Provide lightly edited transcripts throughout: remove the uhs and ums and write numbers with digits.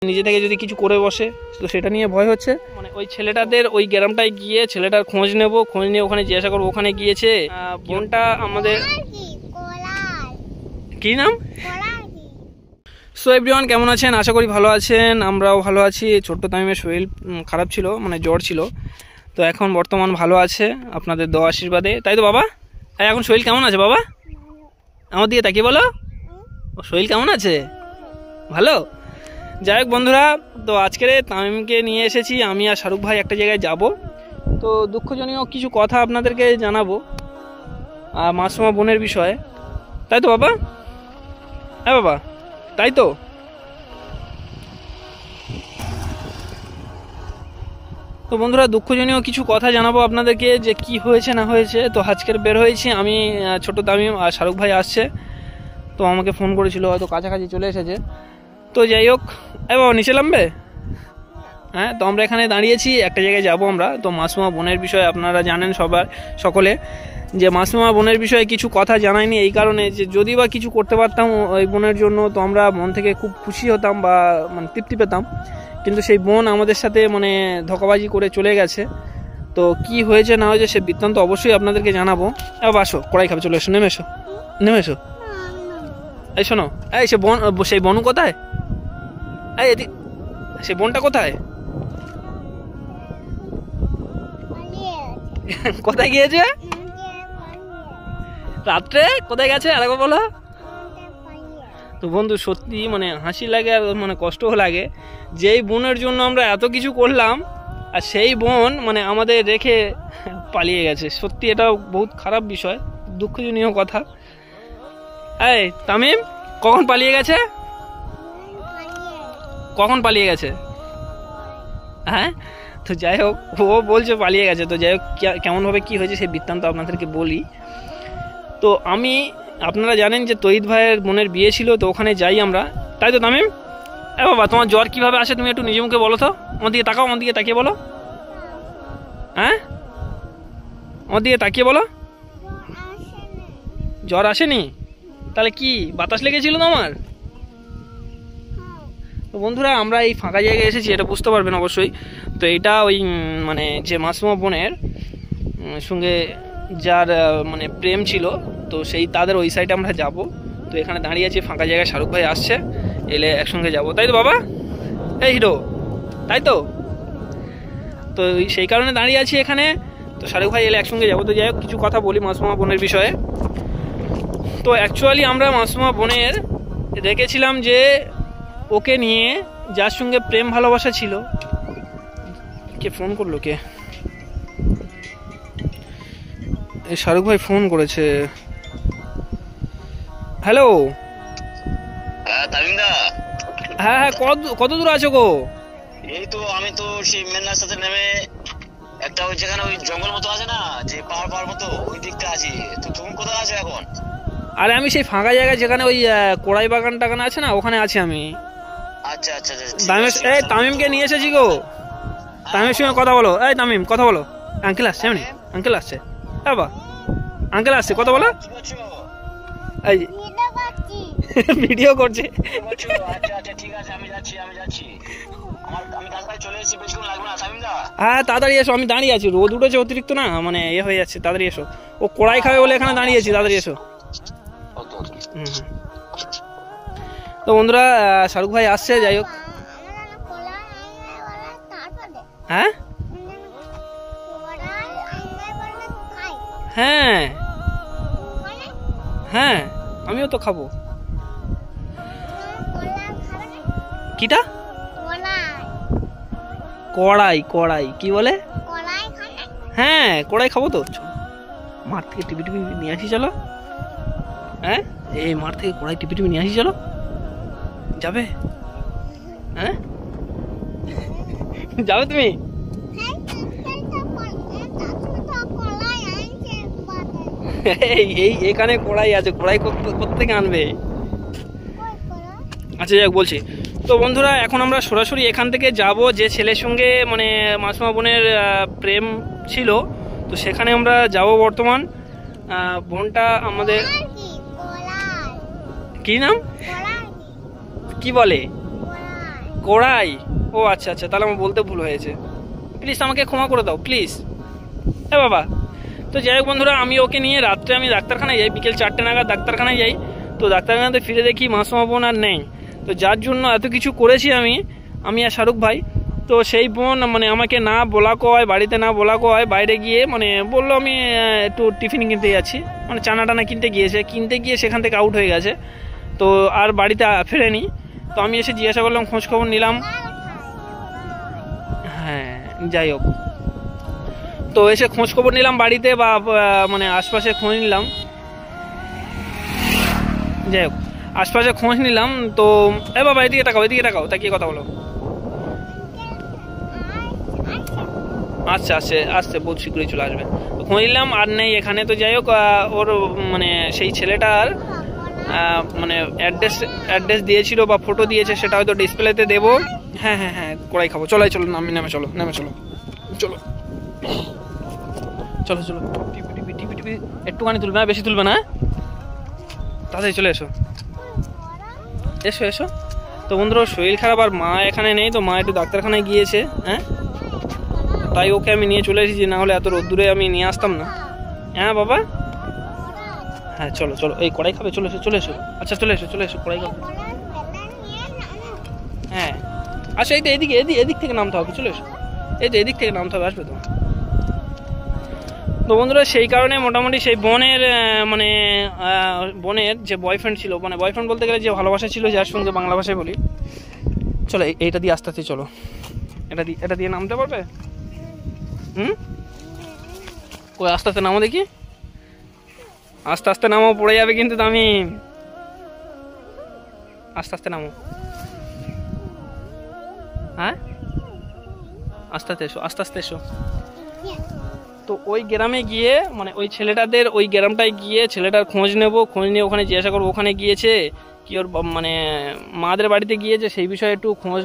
নিজে থেকে যদি কিছু করে বসে তো সেটা নিয়ে ভয় হচ্ছে। মানে ওই ছেলেটাদের ওই গ্রামটায় গিয়ে ছেলেটার খোঁজ নিয়ে ওখানে জিজ্ঞাসা করবো ওখানে গিয়েছে। বোনটা আমাদের কি নাম? সো এভরিওয়ান, কেমন আছেন? আশা করি ভালো আছেন, আমরাও ভালো আছি। ছোট্ট তামিমের শরীর খারাপ ছিল, মানে জ্বর ছিল, তো এখন বর্তমান ভালো আছে আপনাদের দোয়া আশীর্বাদে, তাই তো বাবা? এখন শরীর কেমন আছে বাবা? আমার দিকে তাকিয়ে বলো, শরীর কেমন আছে? ভালো? যাই হোক বন্ধুরা, তো আজকের তামিমকে নিয়ে এসেছি আমি আর শাহরুখ ভাই একটা জায়গায় যাব। তো দুঃখজনীয় কিছু কথা আপনাদেরকে জানাবো মাসুমা বোনের বিষয়ে, তাই তো বাবা? হ্যাঁ বাবা, তাই তো? তো বন্ধুরা, দুঃখজনীয় কিছু কথা জানাবো আপনাদেরকে যে কি হয়েছে না হয়েছে। তো আজকের বের হয়েছি আমি, ছোট তামিম আর শাহরুখ ভাই আসছে, তো আমাকে ফোন করেছিল, হয়তো কাছাকাছি চলে এসেছে। তো যাই হোক, বাবা নিচে নামবে? হ্যাঁ, তো আমরা এখানে দাঁড়িয়েছি, একটা জায়গায় যাব আমরা। তো মাসুমা বোনের বিষয়ে আপনারা জানেন সকলে যে মাসুমা বোনের বিষয়ে কিছু কথা জানাইনি এই কারণে যে যদি বা কিছু করতে পারতাম ওই বোনের জন্য তো আমরা মন থেকে খুব খুশি হতাম বা মানে তৃপ্তি পেতাম, কিন্তু সেই বোন আমাদের সাথে মানে ধোঁকাবাজি করে চলে গেছে। তো কি হয়েছে না হয়েছে সে বৃত্তান্ত অবশ্যই আপনাদেরকে জানাবো। আসো, কড়াই খাবে, চলে এসো, নেমে এসো। এই শোনো, এই সেই বনু কোথায়? এই এদিক, সেই বোনটা কোথায়? কোথায় গিয়েছে রাত্রে? কোথায় গেছে আরেকবার বলো। তো বন্ধু সত্যি মানে হাসি লাগে আর মানে কষ্টও লাগে, যেই বোনের জন্য আমরা এত কিছু করলাম আর সেই বোন মানে আমাদের রেখে পালিয়ে গেছে। সত্যি এটা বহুত খারাপ বিষয়, দুঃখজনীয় কথা। এই তামিম, কখন পালিয়ে গেছে? কখন পালিয়ে গেছে? হ্যাঁ, তো যাই হোক, ও বলছে পালিয়ে গেছে। তো যাই হোক, কেমনভাবে কি হয়েছে সেই বৃত্তান্ত আপনাদেরকে বলি। তো আপনারা জানেন যে তহিদ ভাইয়ের বোনের বিয়ে ছিল, তো ওখানে যাই আমরা, তাই তো তামিম? বাবা, তোমার জ্বর কিভাবে আসে তুমি একটু নিজে মুখে বলো তো, আমার দিকে তাকাও, আমার দিকে তাকিয়ে বলো। হ্যাঁ, আমার দিকে তাকিয়ে বলো। জ্বর আসেনি? তাহলে কি বাতাস লেগেছিল তোমার? তো বন্ধুরা, আমরা এই ফাঁকা জায়গায় এসেছি, এটা বুঝতে পারবেন অবশ্যই। তো এটা ওই মানে যে মাসুমা বোনের সঙ্গে যার মানে প্রেম ছিল, তো সেই তাদের ওই সাইডে আমরা যাব। তো এখানে দাঁড়িয়ে আছি ফাঁকা জায়গায়, শাহরুখ ভাই আসছে, এলে একসঙ্গে যাব, তাই তো বাবা? এই হিরো, তাই তো? তো সেই কারণে দাঁড়িয়ে আছি এখানে। তো শাহরুখ ভাই এলে একসঙ্গে যাবো। তো যাই হোক, কিছু কথা বলি মাসুমা বোনের বিষয়ে। তো অ্যাকচুয়ালি আমরা মাসুমা বোনের দেখেছিলাম যে ওকে নিয়ে যার সঙ্গে প্রেম ভালোবাসা ছিল। কে ফোন করলো? কে? এই শাহরুখ ভাই ফোন করেছে। হ্যালো। হ্যাঁ তামিমদা। হ্যাঁ হ্যাঁ, কত দূর আছো গো? এই তো আমি তো সেই মেন রাস্তাতে নেমে একটা ওই যেখানে ওই জঙ্গল মতো আছে না, যে পাহাড় মতো, ওই দিকটা আছি। তো তুমি কোথায় আছো এখন? আরে আমি সেই ফাঁকা জায়গায় যেখানে ওই কোড়াই বাগান টাগান আছে না, ওখানে আছি আমি। আচ্ছা আচ্ছা, এই তামিমকে নিয়ে এসেছি গো। তামিমের সঙ্গে কথা বলো। এই তামিম, কথা বলো। আঙ্কেল আসছে, এমনি আঙ্কেল আসছে। বাবা, আঙ্কেল আসছে, কথা বলো। এই ভিডিও করছে। আচ্ছা ঠিক আছে, আমি যাচ্ছি। আমি কাছাকাছি চলে এসেছি, বেশিক্ষণ লাগবে না তামিমদা। হ্যাঁ, তাড়াতাড়ি এসো, আমি দাঁড়িয়ে আছি। রোদ উঠেছে অতিরিক্ত না, মানে হয়ে যাচ্ছে, তাড়াতাড়ি এসো। ও কড়াই খাবে বলে এখানে দাঁড়িয়ে আছি, তাড়াতাড়ি এসো। তো বন্ধুরা, শাহরুখ ভাই আসছে, যাই হোক। হ্যাঁ হ্যাঁ হ্যাঁ, আমিও তো খাবো। কিটা? কড়াই কি বলে? হ্যাঁ, কড়াই খাবো তো। মাঠ থেকে টিপি নিয়ে আসি, চলো। হ্যাঁ, এই মাঠ থেকে কড়াই টিপি নিয়ে আসি, চলো। যাবে? হ্যাঁ, যাবে তুমি? এই এখানে কড়াই আছে, কড়াই কোত্থেকে আনবে? আচ্ছা যাই হোক, বলছি। তো বন্ধুরা, এখন আমরা সরাসরি এখান থেকে যাব যে ছেলের সঙ্গে মানে মাসুমা বোনের প্রেম ছিল, তো সেখানে আমরা যাব বর্তমান। বোনটা আমাদের কি নাম? কি বলে? কড়াই, ও আচ্ছা আচ্ছা, তাহলে আমার বলতে ভুল হয়েছে, প্লিজ আমাকে ক্ষমা করে দাও প্লিজ। হ্যাঁ বাবা। তো যাই হোক বন্ধুরা, আমি ওকে নিয়ে রাত্রে আমি ডাক্তারখানায় যাই, বিকেল 4টে নাগাদ ডাক্তারখানায় যাই। তো ডাক্তারখানাতে ফিরে দেখি মাসুমা বোন আর নেই। তো যার জন্য এত কিছু করেছি আমি আর শাহরুখ ভাই। তো সেই বোন মানে আমাকে না বলা কয়, বাড়িতে না বলা কয়, বাইরে গিয়ে মানে বললো আমি একটু টিফিন কিনতে যাচ্ছি, মানে চানা টানা কিনতে গিয়ে সেখান থেকে আউট হয়ে গেছে। তো আর বাড়িতে ফেরেনি। তো আমি এসে জিজ্ঞাসা করলাম, খোঁজ খবর নিলাম। হ্যাঁ যাই হোক, তো এসে খোঁজ খবর নিলাম বাড়িতে বা মানে আশপাশে খোঁজ নিলাম। যাই হোক, আশপাশে খোঁজ নিলাম। তো এ বাবা এদিকে তাকাও, তাকিয়ে কথা বলো। আচ্ছা আসছে, বহুত শীঘ্রই চলে আসবে। তো খোঁজ নিলাম, আর নেই এখানে। তো যাই হোক, ওর মানে সেই ছেলেটার মানে অ্যাড্রেস দিয়েছিল বা ফটো দিয়েছে, সেটা হয়তো ডিসপ্লেতে দেবো। হ্যাঁ কড়াই খাবো, চলো নেমে চলো টিপি একটুখানি তুলবে না, বেশি তুলবে না, তাড়াতাড়ি চলে এসো। তো বন্ধুরা শরীর খারাপ, আর মা এখানে নেই। তো মা একটু ডাক্তারখানায় গিয়েছে, হ্যাঁ, তাই ওকে আমি নিয়ে চলে এসেছি, না হলে এত রোদ্দুরে আমি নিয়ে আসতাম না। হ্যাঁ বাবা, হ্যাঁ চলো এই কড়াই খাবে, চলে এসো। আচ্ছা চলে এসো কড়াই খাবে। হ্যাঁ আচ্ছা, এদিক থেকে নামতে হবে, চলে এসো। এদিক থেকে নামতে হবে, আসবে তো। তো বন্ধুরা সেই কারণে মোটামুটি সেই বোনের মানে বোনের যে বয়ফ্রেন্ড ছিল, মানে বয়ফ্রেন্ড বলতে গেলে যে ভালোবাসা ছিল, যার সঙ্গে বাংলা ভাষায় বলি, চলো এইটা দিয়ে আস্তে চলো, এটা দিয়ে নামতে পারবে? কই আস্তে নামো দেখি, আস্তে নামো, পড়ে যাবে কিন্তু। আমি আস্তে নামো, হ্যাঁ আস্তে এসো। তো ওই গ্রামে গিয়ে মানে ওই ছেলেটাদের ওই গ্রামটায় গিয়ে ছেলেটার খোঁজ নিয়ে ওখানে জিজ্ঞাসা করবো, ওখানে গিয়েছে কি ওর মানে মাদের বাড়িতে গিয়েছে, সেই বিষয়ে একটু খোঁজ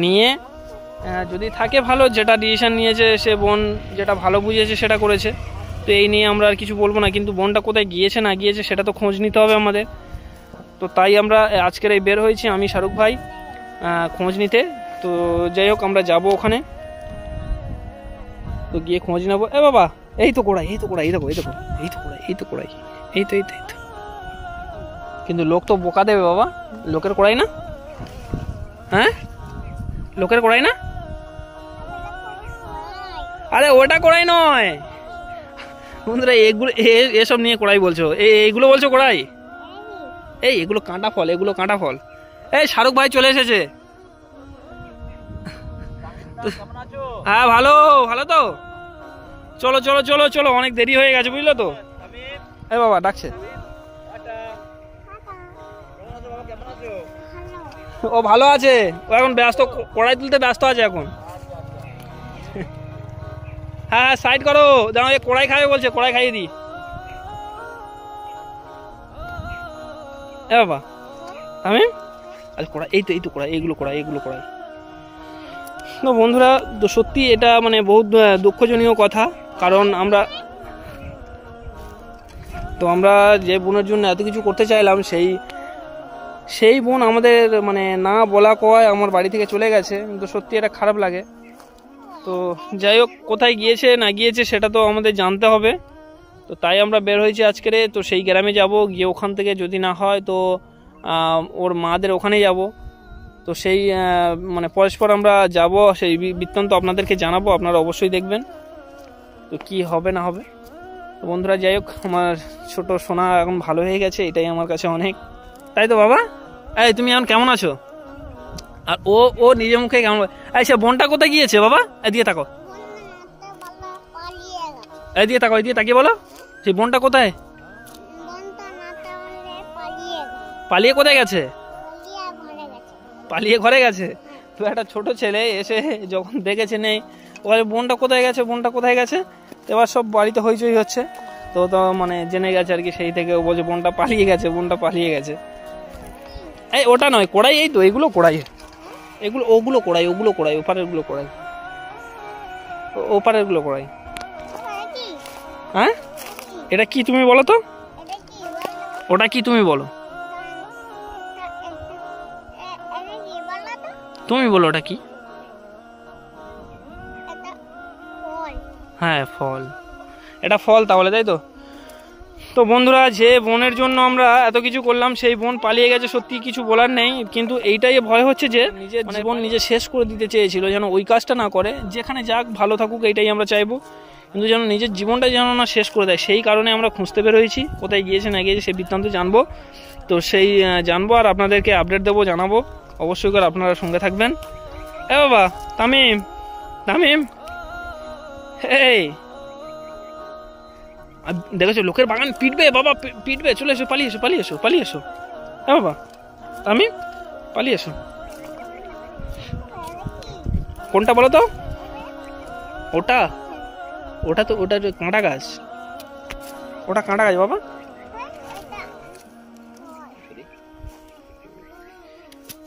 নিয়ে যদি থাকে ভালো, যেটা ডিসিশন নিয়েছে সে বোন যেটা ভালো বুঝেছে সেটা করেছে। তো এই নিয়ে আমরা আর কিছু বলবো না, কিন্তু বোনটা কোথায় গিয়েছে না গিয়েছে সেটা তো খোঁজ নিতে হবে আমাদের। তো তাই আমরা আজকের এই বের হয়েছি, আমি শাহরুখ ভাই, খোঁজ নিতে। তো যাই হোক, আমরা যাব ওখানে, তো গিয়ে খোঁজ নেবো। এ বাবা এই তো কড়াই, এই তো কিন্তু লোক তো বোকা দেবে বাবা, লোকের কড়াই না, হ্যাঁ লোকের কড়াই না, আরে ওটা কড়াই নয় বন্ধুরা, এসব নিয়ে কড়াই বলছো, এইগুলো বলছো কড়াই, এগুলো কাঁটা ফল। এই শাহরুখ ভাই চলে এসেছে। হ্যাঁ ভালো তো, চলো অনেক দেরি হয়ে গেছে, বুঝলো তো। এই বাবা ডাকছে, ও ভালো আছে, ও এখন ব্যস্ত, কড়াই তুলতে ব্যস্ত আছে এখন। হ্যাঁ সাইড করো, জানো কড়াই খাবে বলছে, কড়াই খাইয়ে দি। এ বাবা আমি আচ্ছা কড়াই, এই তো কড়াই, এগুলো কড়াই। তো বন্ধুরা সত্যি এটা মানে বহুত দুঃখজনীয় কথা, কারণ আমরা যে বোনের জন্য এত কিছু করতে চাইলাম, সেই বোন আমাদের মানে না বলা কয় আমার বাড়ি থেকে চলে গেছে। তো সত্যি এটা খারাপ লাগে। তো যাই হোক, কোথায় গিয়েছে না গিয়েছে সেটা তো আমাদের জানতে হবে। তো তাই আমরা বের হয়েছি আজকের। তো সেই গ্রামে যাব, গিয়ে ওখান থেকে যদি না হয় তো ওর মাদের ওখানেই যাব। তো সেই মানে পরস্পর আমরা যাব, সেই বৃত্তান্ত আপনাদেরকে জানাবো, আপনারা অবশ্যই দেখবেন তো কি হবে না হবে। তো বন্ধুরা যাই হোক, আমার ছোট সোনা এখন ভালো হয়ে গেছে, এটাই আমার কাছে অনেক, তাই তো বাবা? এই তুমি এখন কেমন আছো? আর ও নিজের মুখে কেমন, সে বোনটা কোথায় গিয়েছে বাবা? এদিকে তাকো, এদিকে তাকিয়ে বলো, সেই বোনটা কোথায়? পালিয়ে কোথায় গেছে? পালিয়ে ঘরে গেছে। তো একটা ছোট ছেলে এসে যখন দেখেছে নেই, ওখানে বোনটা কোথায় গেছে, এবার সব বাড়িতে হইচই হচ্ছে। তো মানে জেনে গেছে আর কি, সেই থেকে ও বলছে বোনটা পালিয়ে গেছে। এই ওটা নয় কড়াই, এই তো এগুলো কড়াই, ওগুলো কড়াই, ওপারেরগুলো কড়াই। হ্যাঁ এটা কি তুমি বলো তো, ওটা কি তুমি বলো? তুমি বলো ওটা কি? হ্যাঁ ফল, এটা ফল তাহলে, তাই তো? তো বন্ধুরা, যে বোনের জন্য আমরা এত কিছু করলাম সেই বোন পালিয়ে গেছে, সত্যি কিছু বলার নেই। কিন্তু এইটাই ভয় হচ্ছে যে নিজের জীবন নিজে শেষ করে দিতে চেয়েছিল, যেন ওই কাজটা না করে। যেখানে যাক ভালো থাকুক এইটাই আমরা চাইবো, কিন্তু যেন নিজের জীবনটা যেন না শেষ করে দেয়, সেই কারণে আমরা খুঁজতে বেরোয়েছি। কোথায় গিয়েছে না গিয়েছে সেই বৃত্তান্ত জানবো, তো সেই জানবো আর আপনাদেরকে আপডেট দেবো, জানাবো অবশ্যই করে, আপনারা সঙ্গে থাকবেন। এ বাবা তামিম, তামিম, এই দেখেছো লোকের বাগান পিটবে বাবা, পিটবে, চলে এসো, পালিয়ে এসো, পালিয়ে এসো, পালিয়ে এসো। হ্যাঁ বাবা তামিম, পালিয়ে এসো। কোনটা বলো তো? ওটা, ওটা তো, ওটা কাঁটা গাছ, ওটা কাঁটা গাছ বাবা।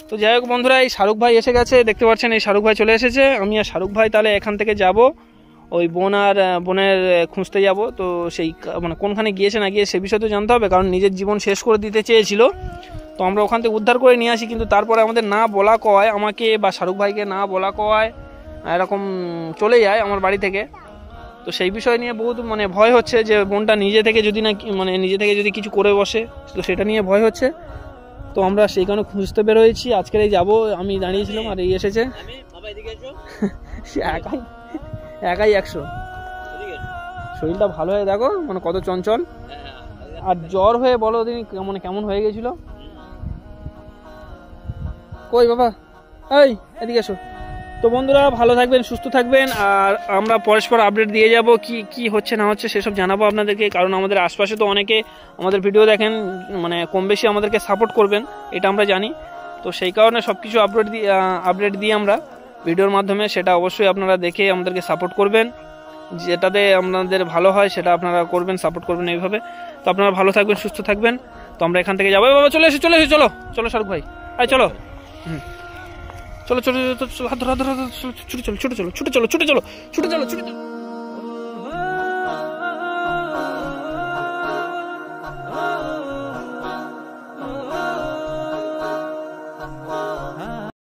তো যাই হোক বন্ধুরা, এই শাহরুখ ভাই এসে গেছে, দেখতে পাচ্ছেন এই শাহরুখ ভাই চলে এসেছে। আমি আর শাহরুখ ভাই তাহলে এখান থেকে যাব, ওই বোন আর বোনের খুঁজতে যাব। তো সেই মানে কোনখানে গিয়েছে না গিয়ে সে বিষয়ে তো জানতে হবে, কারণ নিজের জীবন শেষ করে দিতে চেয়েছিল। তো আমরা ওখান থেকে উদ্ধার করে নিয়ে আসি, কিন্তু তারপরে আমাদের না বলা কয়, আমাকে বা শাহরুখ ভাইকে না বলা কয় এরকম চলে যায় আমার বাড়ি থেকে। তো সেই বিষয় নিয়ে বহুত মানে ভয় হচ্ছে যে বোনটা নিজে থেকে যদি না মানে নিজে থেকে যদি কিছু করে বসে, তো সেটা নিয়ে ভয় হচ্ছে। তো আমরা সেই কারণে খুঁজতে বেরোয়েছি, আজকের এই যাবো। আমি দাঁড়িয়েছিলাম আর এই এসেছে, একাই একাই 100। শরীরটা ভালো হয়ে দেখো, মানে কত চঞ্চল। আর জ্বর হয়ে বলো তিনি মানে কেমন হয়ে গেছিল। কই বাবা, এই এদিকে এসো। তো বন্ধুরা ভালো থাকবেন, সুস্থ থাকবেন, আর আমরা পরস্পর আপডেট দিয়ে যাব কি কি হচ্ছে না হচ্ছে সেসব জানাবো আপনাদেরকে। কারণ আমাদের আশপাশে তো অনেকে আমাদের ভিডিও দেখেন, মানে কম বেশি আমাদেরকে সাপোর্ট করবেন, এটা আমরা জানি। তো সেই কারণে সব কিছু আপডেট দিই আমরা ভিডিওর মাধ্যমে, সেটা অবশ্যই আপনারা দেখে আমাদেরকে সাপোর্ট করবেন। যেটাতে আপনাদের ভালো হয় সেটা আপনারা করবেন, সাপোর্ট করবেন এইভাবে। তো আপনারা ভালো থাকবেন, সুস্থ থাকবেন। তো আমরা এখান থেকে যাবো। বাবা চলে এসো, চলে এসো, চলো চলো শাহরুখ ভাই, আয় চলো। চলো চলো চলো, হাত ধরো, হাত ধরো, ছুটে চলো, ছুটে চলো, ছুটে চলো, ছুটে চলো, ছুটে চলো।